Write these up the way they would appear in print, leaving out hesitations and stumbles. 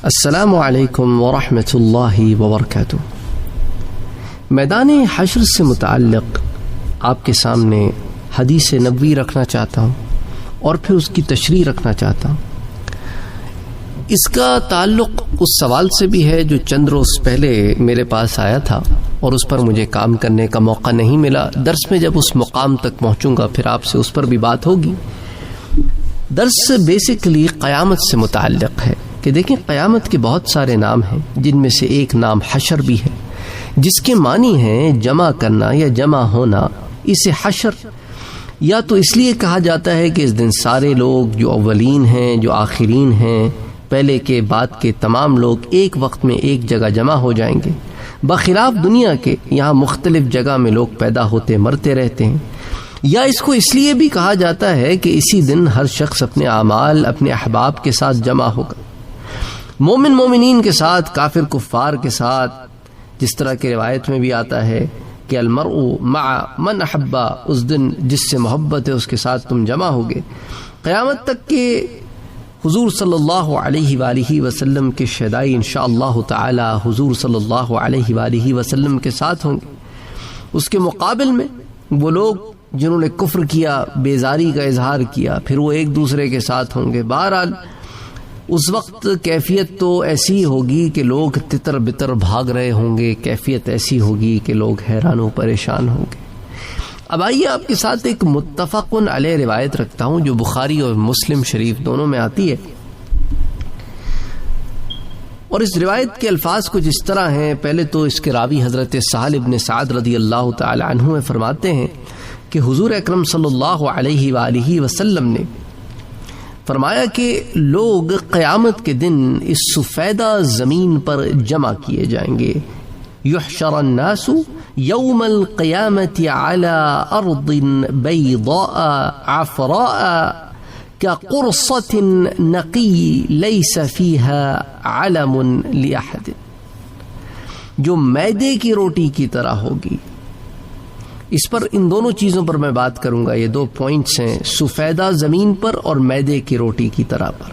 السلام علیکم ورحمۃ اللہ وبرکاتہ۔ میدان حشر سے متعلق آپ کے سامنے حدیث نبوی رکھنا چاہتا ہوں اور پھر اس کی تشریح رکھنا چاہتا ہوں۔ اس کا تعلق اس سوال سے بھی ہے جو چند روز پہلے میرے پاس آیا تھا اور اس پر مجھے کام کرنے کا موقع نہیں ملا۔ درس میں جب اس مقام تک پہنچوں گا پھر آپ سے اس پر بھی بات ہوگی۔ درس بیسیکلی قیامت سے متعلق ہے کہ دیکھیں قیامت کے بہت سارے نام ہیں جن میں سے ایک نام حشر بھی ہے، جس کے معنی ہیں جمع کرنا یا جمع ہونا۔ اسے حشر یا تو اس لیے کہا جاتا ہے کہ اس دن سارے لوگ جو اولین ہیں جو آخرین ہیں، پہلے کے بعد کے تمام لوگ ایک وقت میں ایک جگہ جمع ہو جائیں گے، بخلاف دنیا کے یہاں مختلف جگہ میں لوگ پیدا ہوتے مرتے رہتے ہیں۔ یا اس کو اس لیے بھی کہا جاتا ہے کہ اسی دن ہر شخص اپنے اعمال اپنے احباب کے ساتھ جمع ہوگا، مومن مومنین کے ساتھ، کافر کفار کے ساتھ، جس طرح کی روایت میں بھی آتا ہے کہ المرء مع من احبا، اس دن جس سے محبت ہے اس کے ساتھ تم جمع ہوگے۔ قیامت تک کے حضور صلی اللہ علیہ وآلہ وسلم کے شہدائی انشاءاللہ تعالی حضور صلی اللہ علیہ وآلہ وسلم کے ساتھ ہوں گے۔ اس کے مقابل میں وہ لوگ جنہوں نے کفر کیا، بیزاری کا اظہار کیا، پھر وہ ایک دوسرے کے ساتھ ہوں گے۔ بہرحال اس وقت کیفیت تو ایسی ہوگی کہ لوگ تتر بتر بھاگ رہے ہوں گے، کیفیت ایسی ہوگی کہ لوگ حیران و پریشان ہوں گے۔ اب آئیے آپ کے ساتھ ایک متفق علیہ روایت رکھتا ہوں جو بخاری اور مسلم شریف دونوں میں آتی ہے، اور اس روایت کے الفاظ کچھ اس طرح ہیں۔ پہلے تو اس کے راوی حضرت سہل ابن سعد رضی اللہ تعالی عنہ فرماتے ہیں کہ حضور اکرم صلی اللہ علیہ وآلہ وسلم نے فرمایا کہ لوگ قیامت کے دن اس سفیدہ زمین پر جمع کیے جائیں گے۔ یحشر الناس یوم القیامت علی ارض بیضاء عفراء کقرصۃ نقی لیس فیہا علم لأحد، جو میدے کی روٹی کی طرح ہوگی۔ اس پر ان دونوں چیزوں پر میں بات کروں گا، یہ دو پوائنٹس ہیں، سفیدہ زمین پر اور میدے کی روٹی کی طرح پر۔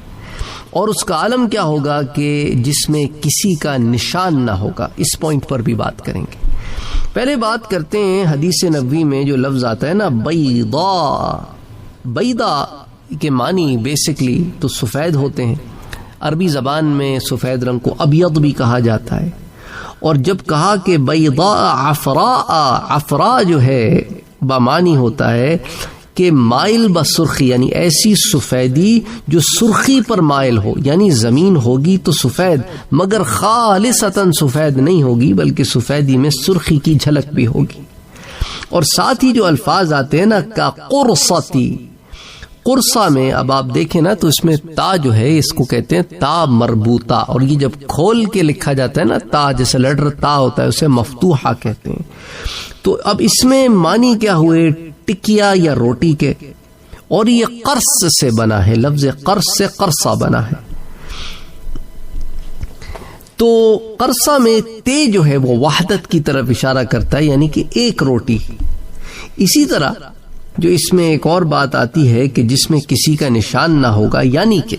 اور اس کا عالم کیا ہوگا کہ جس میں کسی کا نشان نہ ہوگا، اس پوائنٹ پر بھی بات کریں گے۔ پہلے بات کرتے ہیں حدیث نبوی میں جو لفظ آتا ہے نا بیضاء، بیضاء کے معنی بیسکلی تو سفید ہوتے ہیں۔ عربی زبان میں سفید رنگ کو ابیض بھی کہا جاتا ہے، اور جب کہا کہ بیضاء عفراء، عفراء جو ہے بمعنی ہوتا ہے کہ مائل بسرخی، یعنی ایسی سفیدی جو سرخی پر مائل ہو، یعنی زمین ہوگی تو سفید مگر خالصتاً سفید نہیں ہوگی بلکہ سفیدی میں سرخی کی جھلک بھی ہوگی۔ اور ساتھ ہی جو الفاظ آتے ہیں نا کا قرصتی، قرصہ میں اب آپ دیکھیں نا تو اس میں تا جو ہے اس کو کہتے ہیں تا مربوطہ، اور یہ جب کھول کے لکھا جاتا ہے نا تا، جیسے لیٹر تا ہوتا ہے اسے مفتوحہ کہتے ہیں۔ تو اب اس میں معنی کیا ہوئے، ٹکیا یا روٹی کے، اور یہ قرص سے بنا ہے، لفظ قرص سے قرصہ بنا ہے۔ تو قرصہ میں تے جو ہے وہ وحدت کی طرف اشارہ کرتا ہے، یعنی کہ ایک روٹی۔ اسی طرح جو اس میں ایک اور بات آتی ہے کہ جس میں کسی کا نشان نہ ہوگا، یعنی کہ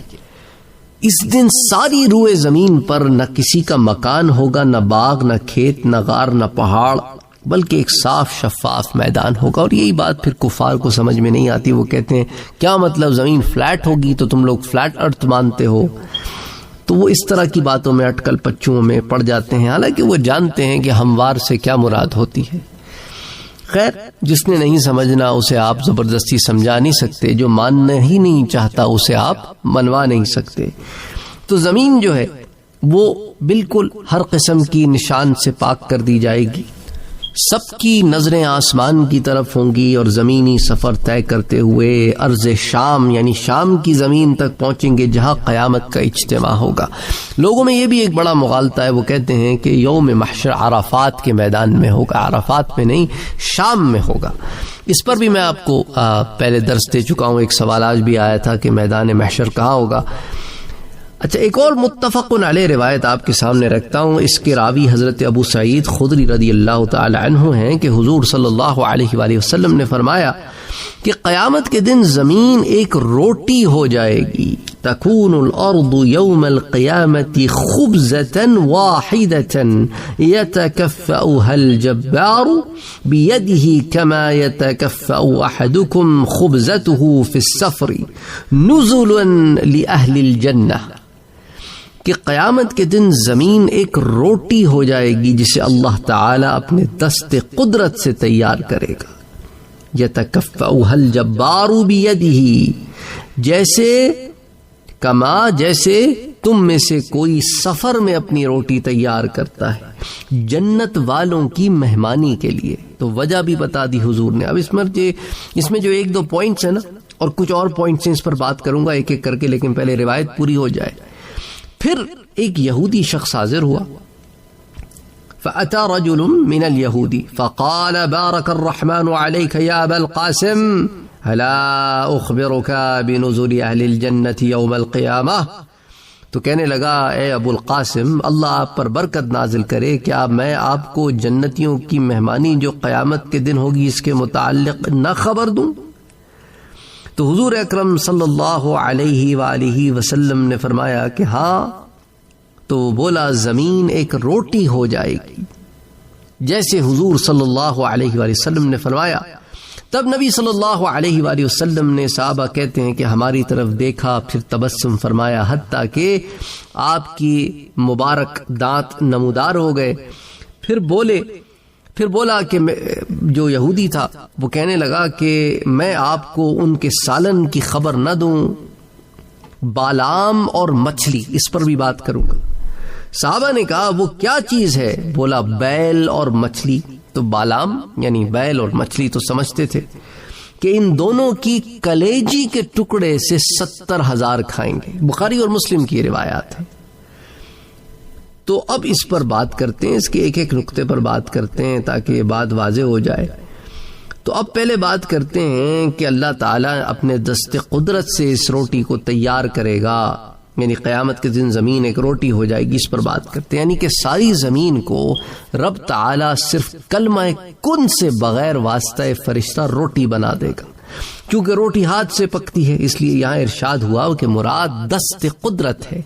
اس دن ساری روئے زمین پر نہ کسی کا مکان ہوگا، نہ باغ، نہ کھیت، نہ غار، نہ پہاڑ، بلکہ ایک صاف شفاف میدان ہوگا۔ اور یہی بات پھر کفار کو سمجھ میں نہیں آتی، وہ کہتے ہیں کیا مطلب زمین فلیٹ ہوگی تو تم لوگ فلیٹ ارتھ مانتے ہو، تو وہ اس طرح کی باتوں میں اٹکل پچوں میں پڑ جاتے ہیں، حالانکہ وہ جانتے ہیں کہ ہموار سے کیا مراد ہوتی ہے۔ خیر، جس نے نہیں سمجھنا اسے آپ زبردستی سمجھا نہیں سکتے، جو ماننا ہی نہیں چاہتا اسے آپ منوا نہیں سکتے۔ تو زمین جو ہے وہ بالکل ہر قسم کی نشان سے پاک کر دی جائے گی، سب کی نظریں آسمان کی طرف ہوں گی، اور زمینی سفر طے کرتے ہوئے ارض شام یعنی شام کی زمین تک پہنچیں گے جہاں قیامت کا اجتماع ہوگا۔ لوگوں میں یہ بھی ایک بڑا مغالطہ ہے، وہ کہتے ہیں کہ یوم محشر عرفات کے میدان میں ہوگا، عرفات میں نہیں شام میں ہوگا۔ اس پر بھی میں آپ کو پہلے درس دے چکا ہوں، ایک سوال آج بھی آیا تھا کہ میدان محشر کہاں ہوگا۔ اچھا، ایک اور متفق علیہ روایت آپ کے سامنے رکھتا ہوں۔ اس کے راوی حضرت ابو سعید خدری رضی اللہ تعالی عنہ ہیں کہ حضور صلی اللہ علیہ وآلہ وسلم نے فرمایا کہ قیامت کے دن زمین ایک روٹی ہو جائے گی، تكون الأرض يوم القيامة خبزة واحدة يتكفأها الجبار بيده كما يتكفأ أحدكم خبزته في السفر نزلا لأهل الجنة، کہ قیامت کے دن زمین ایک روٹی ہو جائے گی جسے اللہ تعالیٰ اپنے دست قدرت سے تیار کرے گا. یتکفؤها الجبار بیدہ، جیسے تم میں سے کوئی سفر میں اپنی روٹی تیار کرتا ہے جنت والوں کی مہمانی کے لیے. تو وجہ بھی بتا دی حضور نے. اب اس میں جو ایک دو پوائنٹس ہیں نا، اور کچھ اور پوائنٹس ہیں، اس پر بات کروں گا ایک ایک کر کے، لیکن پہلے روایت پوری ہو جائے. پھر ایک یہودی شخص حاضر ہوا. فأتى رجل من اليهود فقال بارك الرحمن عليك يا أبا القاسم هلا أخبرك بنزل أهل الجنة يوم القيامة. تو کہنے لگا اے ابو القاسم، اللہ آپ پر برکت نازل کرے، کیا میں آپ کو جنتیوں کی مہمانی جو قیامت کے دن ہوگی اس کے متعلق نہ خبر دوں؟ تو حضور اکرم صلی اللہ علیہ وآلہ وسلم نے فرمایا کہ ہاں. تو بولا زمین ایک روٹی ہو جائے گی جیسے حضور صلی اللہ علیہ وآلہ وسلم نے فرمایا. تب نبی صلی اللہ علیہ وآلہ وسلم نے، صحابہ کہتے ہیں کہ ہماری طرف دیکھا، پھر تبسم فرمایا، حتیٰ کہ آپ کی مبارک دانت نمودار ہو گئے. پھر بولا کہ جو یہودی تھا وہ کہنے لگا کہ میں آپ کو ان کے سالن کی خبر نہ دوں، بالام اور مچھلی، اس پر بھی بات کروں گا. صحابہ نے کہا وہ کیا چیز ہے؟ بولا بیل اور مچھلی. تو بالام یعنی بیل اور مچھلی تو سمجھتے تھے کہ ان دونوں کی کلیجی کے ٹکڑے سے 70,000 کھائیں گے. بخاری اور مسلم کی روایات ہیں. تو اب اس پر بات کرتے ہیں، اس کے ایک ایک نقطے پر بات کرتے ہیں تاکہ یہ بات واضح ہو جائے. تو اب پہلے بات کرتے ہیں کہ اللہ تعالیٰ اپنے دست قدرت سے اس روٹی کو تیار کرے گا، یعنی قیامت کے دن زمین ایک روٹی ہو جائے گی. اس پر بات کرتے ہیں، یعنی کہ ساری زمین کو رب تعالیٰ صرف کلمہ کن سے بغیر واسطہ فرشتہ روٹی بنا دے گا. کیونکہ روٹی ہاتھ سے پکتی ہے، اس لیے یہاں ارشاد ہوا کہ مراد دست قدرت ہے.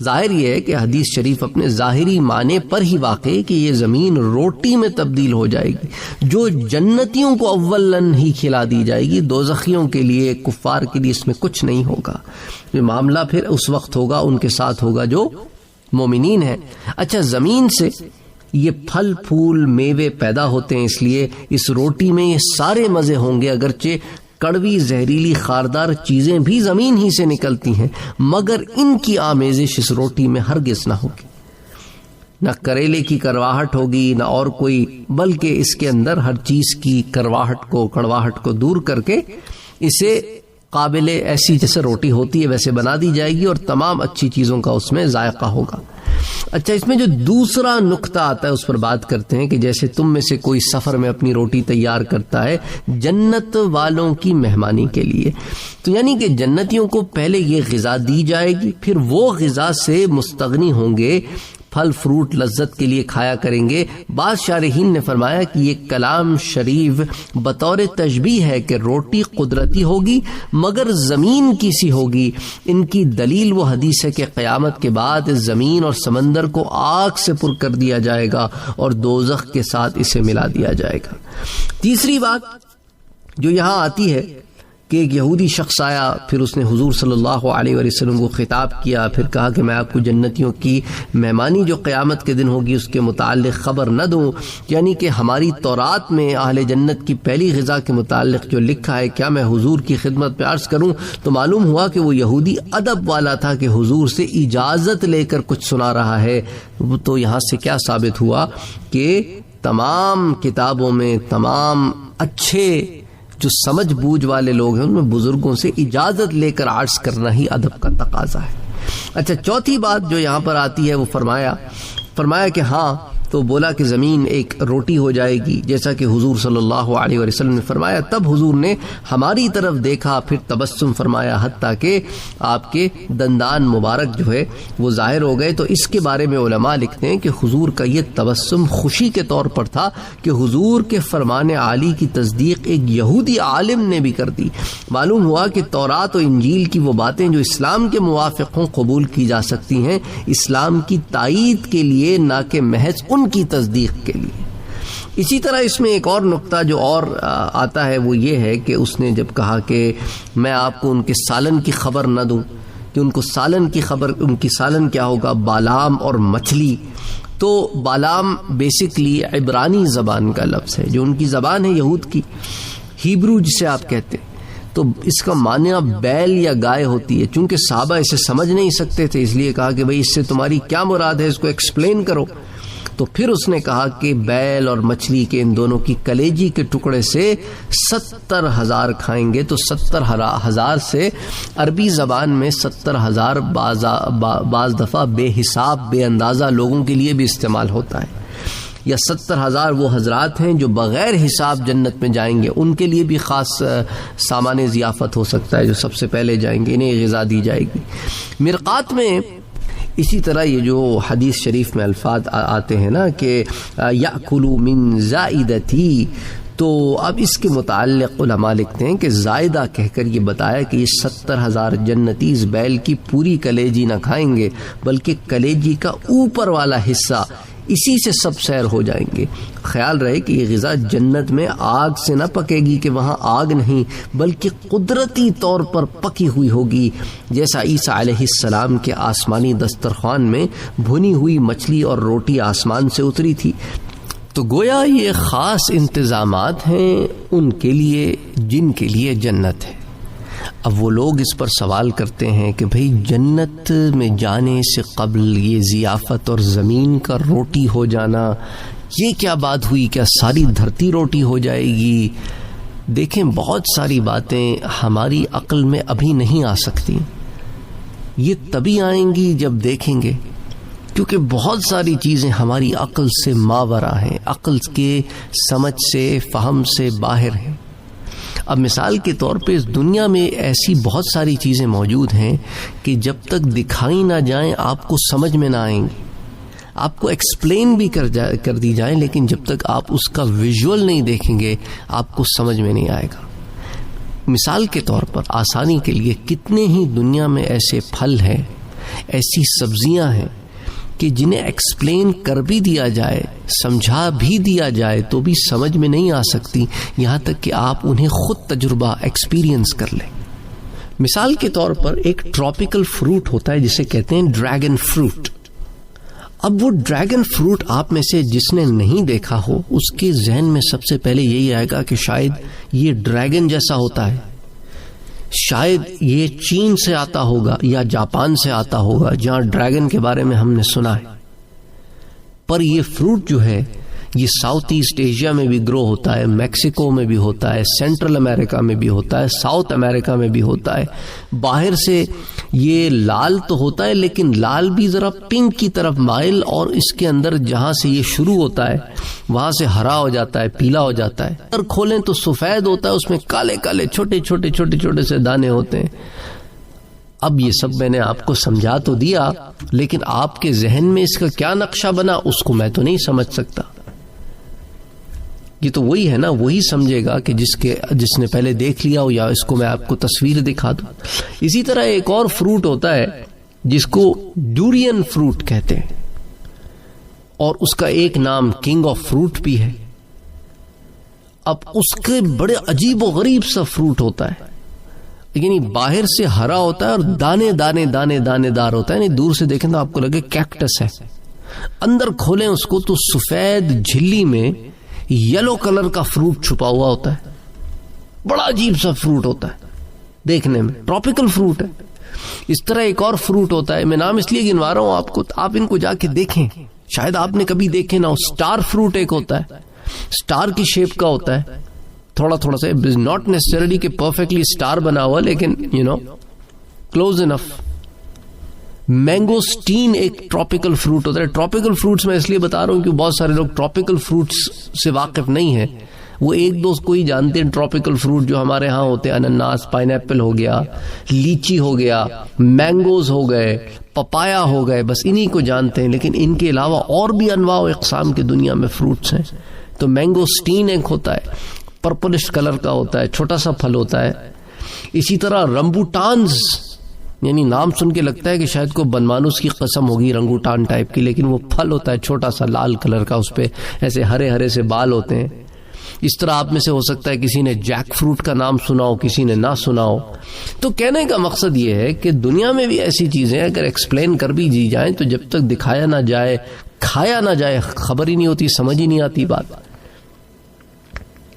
ظاہر یہ ہے کہ حدیث شریف اپنے ظاہری معنی پر ہی واقع ہے کہ یہ زمین روٹی میں تبدیل ہو جائے گی، جو جنتیوں کو اولن ہی کھلا دی جائے گی. دوزخیوں کے لیے، کفار کے لیے اس میں کچھ نہیں ہوگا. یہ معاملہ پھر اس وقت ہوگا، ان کے ساتھ ہوگا جو مومنین ہیں. اچھا، زمین سے یہ پھل پھول میوے پیدا ہوتے ہیں، اس لیے اس روٹی میں یہ سارے مزے ہوں گے. اگرچہ کڑوی زہریلی خاردار چیزیں بھی زمین ہی سے نکلتی ہیں، مگر ان کی آمیزش اس روٹی میں ہرگز نہ ہوگی. نہ کریلے کی کرواہٹ ہوگی، نہ اور کوئی، بلکہ اس کے اندر ہر چیز کی کرواہٹ کو، کڑواہٹ کو دور کر کے اسے قابل ایسی جیسے روٹی ہوتی ہے ویسے بنا دی جائے گی، اور تمام اچھی چیزوں کا اس میں ذائقہ ہوگا. اچھا، اس میں جو دوسرا نقطہ آتا ہے اس پر بات کرتے ہیں کہ جیسے تم میں سے کوئی سفر میں اپنی روٹی تیار کرتا ہے جنت والوں کی مہمانی کے لیے. تو یعنی کہ جنتیوں کو پہلے یہ غذا دی جائے گی، پھر وہ غذا سے مستغنی ہوں گے، پھل فروٹ لذت کے لیے کھایا کریں گے. بعض شارحین نے فرمایا کہ یہ کلام شریف بطور تشبیہ ہے کہ روٹی قدرتی ہوگی مگر زمین کی سی ہوگی. ان کی دلیل وہ حدیث ہے کہ قیامت کے بعد زمین اور سمندر کو آگ سے پر کر دیا جائے گا اور دوزخ کے ساتھ اسے ملا دیا جائے گا. تیسری بات جو یہاں آتی ہے کہ ایک یہودی شخص آیا، پھر اس نے حضور صلی اللہ علیہ وآلہ وسلم کو خطاب کیا، پھر کہا کہ میں آپ کو جنتیوں کی مہمانی جو قیامت کے دن ہوگی اس کے متعلق خبر نہ دوں. یعنی کہ ہماری تورات میں اہل جنت کی پہلی غذا کے متعلق جو لکھا ہے، کیا میں حضور کی خدمت پہ عرض کروں؟ تو معلوم ہوا کہ وہ یہودی ادب والا تھا کہ حضور سے اجازت لے کر کچھ سنا رہا ہے. تو یہاں سے کیا ثابت ہوا کہ تمام کتابوں میں تمام اچھے جو سمجھ بوجھ والے لوگ ہیں ان میں بزرگوں سے اجازت لے کر عرض کرنا ہی ادب کا تقاضا ہے. اچھا، چوتھی بات جو یہاں پر آتی ہے وہ فرمایا کہ ہاں تو بولا کہ زمین ایک روٹی ہو جائے گی جیسا کہ حضور صلی اللہ علیہ وسلم نے فرمایا. تب حضور نے ہماری طرف دیکھا, پھر تبسم فرمایا, حتیٰ کہ آپ کے دندان مبارک جو ہے وہ ظاہر ہو گئے. تو اس کے بارے میں علماء لکھتے ہیں کہ حضور کا یہ تبسم خوشی کے طور پر تھا کہ حضور کے فرمان عالی کی تصدیق ایک یہودی عالم نے بھی کر دی. معلوم ہوا کہ تورات و انجیل کی وہ باتیں جو اسلام کے موافق ہوں قبول کی جا سکتی ہیں, اسلام کی تائید کے لیے, نہ کہ محض ان کی تصدیق کے لیے. اسی طرح اس میں ایک اور نقطہ جو اور آتا ہے وہ یہ ہے کہ اس نے جب کہا کہ میں آپ کو ان کے سالن کی خبر نہ دوں, کہ ان کو سالن کی خبر, ان کی سالن کیا ہوگا, بالام اور مچھلی. تو بالام بیسکلی عبرانی زبان کا لفظ ہے, جو ان کی زبان ہے یہود کی, ہیبرو جسے آپ کہتے ہیں. تو اس کا معنی بیل یا گائے ہوتی ہے. چونکہ صحابہ اسے سمجھ نہیں سکتے تھے, اس لیے کہا کہ بھئی اس سے تمہاری کیا مراد ہے, اس کو ایکسپلین کرو. تو پھر اس نے کہا کہ بیل اور مچھلی کے ان دونوں کی کلیجی کے ٹکڑے سے 70,000 کھائیں گے. تو 70,000 سے عربی زبان میں 70,000 بعض دفعہ بے حساب بے اندازہ لوگوں کے لیے بھی استعمال ہوتا ہے, یا 70,000 وہ حضرات ہیں جو بغیر حساب جنت میں جائیں گے, ان کے لیے بھی خاص سامان ضیافت ہو سکتا ہے, جو سب سے پہلے جائیں گے انہیں غذا دی جائے گی. مرقات میں اسی طرح یہ جو حدیث شریف میں الفاظ آتے ہیں نا کہ یأکلوا من زائدتی, تو اب اس کے متعلق علماء لکھتے ہیں کہ زائدہ کہہ کر یہ بتایا کہ یہ 70,000 جنتی اس بیل کی پوری کلیجی نہ کھائیں گے, بلکہ کلیجی کا اوپر والا حصہ, اسی سے سب سیر ہو جائیں گے. خیال رہے کہ یہ غذا جنت میں آگ سے نہ پکے گی, کہ وہاں آگ نہیں بلکہ قدرتی طور پر پکی ہوئی ہوگی, جیسا عیسیٰ علیہ السلام کے آسمانی دسترخوان میں بھنی ہوئی مچھلی اور روٹی آسمان سے اتری تھی. تو گویا یہ خاص انتظامات ہیں ان کے لیے جن کے لیے جنت ہے. اب وہ لوگ اس پر سوال کرتے ہیں کہ بھئی جنت میں جانے سے قبل یہ ضیافت اور زمین کا روٹی ہو جانا, یہ کیا بات ہوئی, کیا ساری دھرتی روٹی ہو جائے گی؟ دیکھیں, بہت ساری باتیں ہماری عقل میں ابھی نہیں آ سکتی, یہ تبھی آئیں گی جب دیکھیں گے, کیونکہ بہت ساری چیزیں ہماری عقل سے ماورا ہیں, عقل کے سمجھ سے فہم سے باہر ہیں. اب مثال کے طور پہ اس دنیا میں ایسی بہت ساری چیزیں موجود ہیں کہ جب تک دکھائی نہ جائیں آپ کو سمجھ میں نہ آئیں گی, آپ کو ایکسپلین بھی کر دی جائیں, لیکن جب تک آپ اس کا ویژول نہیں دیکھیں گے آپ کو سمجھ میں نہیں آئے گا. مثال کے طور پر آسانی کے لیے کتنے ہی دنیا میں ایسے پھل ہیں, ایسی سبزیاں ہیں کہ جنہیں ایکسپلین کر بھی دیا جائے, سمجھا بھی دیا جائے تو بھی سمجھ میں نہیں آ سکتی, یہاں تک کہ آپ انہیں خود تجربہ ایکسپیرینس کر لیں. مثال کے طور پر ایک ٹراپیکل فروٹ ہوتا ہے جسے کہتے ہیں ڈریگن فروٹ. اب وہ ڈریگن فروٹ آپ میں سے جس نے نہیں دیکھا ہو اس کے ذہن میں سب سے پہلے یہی آئے گا کہ شاید یہ ڈریگن جیسا ہوتا ہے, شاید یہ چین سے آتا ہوگا یا جاپان سے آتا ہوگا جہاں ڈریگن کے بارے میں ہم نے سنا ہے. پر یہ فروٹ جو ہے یہ ساؤتھ ایسٹ ایشیا میں بھی گرو ہوتا ہے, میکسیکو میں بھی ہوتا ہے, سینٹرل امریکہ میں بھی ہوتا ہے, ساؤتھ امریکہ میں بھی ہوتا ہے. باہر سے یہ لال تو ہوتا ہے لیکن لال بھی ذرا پنک کی طرف مائل, اور اس کے اندر جہاں سے یہ شروع ہوتا ہے وہاں سے ہرا ہو جاتا ہے, پیلا ہو جاتا ہے. اگر کھولیں تو سفید ہوتا ہے, اس میں کالے کالے چھوٹے چھوٹے چھوٹے چھوٹے سے دانے ہوتے ہیں. اب یہ سب میں نے آپ کو سمجھا تو دیا, لیکن آپ کے ذہن میں اس کا کیا نقشہ بنا اس کو میں تو نہیں سمجھ سکتا. یہ تو وہی ہے نا, وہی سمجھے گا کہ جس نے پہلے دیکھ لیا ہو, یا اس کو میں آپ کو تصویر دکھا دوں. اسی طرح ایک اور فروٹ ہوتا ہے جس کو ڈورین فروٹ کہتے ہیں, اور اس کا ایک نام کنگ آف فروٹ بھی ہے. اب اس کے بڑے عجیب و غریب سا فروٹ ہوتا ہے, یعنی باہر سے ہرا ہوتا ہے اور دانے دانے دانے دانے دار ہوتا ہے, یعنی دور سے دیکھیں تو آپ کو لگے کیکٹس ہے. اندر کھولیں اس کو تو سفید جھلی میں یلو کلر کا فروٹ چھپا ہوا ہوتا ہے. بڑا عجیب سا فروٹ ہوتا ہے دیکھنے میں, ٹراپیکل فروٹ ہے. اس طرح ایک اور فروٹ ہوتا ہے, میں نام اس لیے گنوا رہا ہوں آپ کو, آپ ان کو جا کے دیکھیں, شاید آپ نے کبھی دیکھے نہ ہو. سٹار فروٹ ایک ہوتا ہے, سٹار کی شیپ کا ہوتا ہے, تھوڑا تھوڑا سا, ناٹ نیسسریلی کہ پرفیکٹلی سٹار بنا ہوا, لیکن کلوز انف. مینگوسٹین ایک ٹراپیکل فروٹ ہوتا ہے. ٹراپیکل فروٹس میں اس لیے بتا رہا ہوں کہ بہت سارے لوگ ٹراپیکل فروٹس سے واقف نہیں ہیں. وہ ایک دو کوئی جانتے ہیں ٹراپیکل فروٹ جو ہمارے ہاں ہوتے ہیں, انناس, پائن ایپل ہو گیا, لیچی ہو گیا, مینگوز ہو گئے, پپایا ہو گئے, بس انہی کو جانتے ہیں. لیکن ان کے علاوہ اور بھی انواع و اقسام کی دنیا میں فروٹس ہیں. تو مینگوسٹین ایک ہوتا ہے, پرپلش کلر کا ہوتا ہے, چھوٹا سا پھل ہوتا ہے. اسی طرح رمبوٹانز, یعنی نام سن کے لگتا ہے کہ شاید کو بنمانوس کی قسم ہوگی رنگوٹان ٹائپ کی, لیکن وہ پھل ہوتا ہے چھوٹا سا لال کلر کا, اس پہ ایسے ہرے ہرے سے بال ہوتے ہیں. اس طرح آپ میں سے ہو سکتا ہے کسی نے جیک فروٹ کا نام سنا ہو, کسی نے نہ سنا ہو. تو کہنے کا مقصد یہ ہے کہ دنیا میں بھی ایسی چیزیں اگر ایکسپلین کر بھی دی جائیں تو جب تک دکھایا نہ جائے, کھایا نہ جائے, خبر ہی نہیں ہوتی, سمجھ ہی نہیں آتی بات.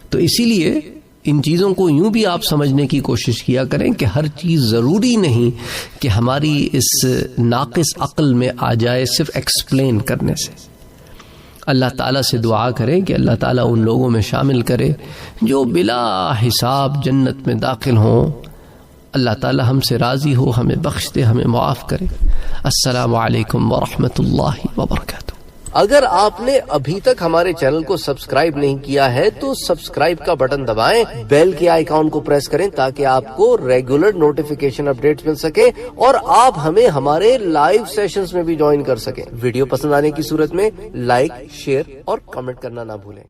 تو اسی لیے ان چیزوں کو یوں بھی آپ سمجھنے کی کوشش کیا کریں کہ ہر چیز ضروری نہیں کہ ہماری اس ناقص عقل میں آ جائے صرف ایکسپلین کرنے سے. اللہ تعالیٰ سے دعا کریں کہ اللہ تعالیٰ ان لوگوں میں شامل کرے جو بلا حساب جنت میں داخل ہوں. اللہ تعالیٰ ہم سے راضی ہو, ہمیں بخش دے, ہمیں معاف کرے. السلام علیکم ورحمۃ اللہ وبرکاتہ. اگر آپ نے ابھی تک ہمارے چینل کو سبسکرائب نہیں کیا ہے تو سبسکرائب کا بٹن دبائیں, بیل کے آئیکن کو پریس کریں تاکہ آپ کو ریگولر نوٹیفیکیشن اپڈیٹس مل سکے اور آپ ہمیں ہمارے لائیو سیشنز میں بھی جوائن کر سکیں. ویڈیو پسند آنے کی صورت میں لائک, شیئر اور کمنٹ کرنا نہ بھولیں.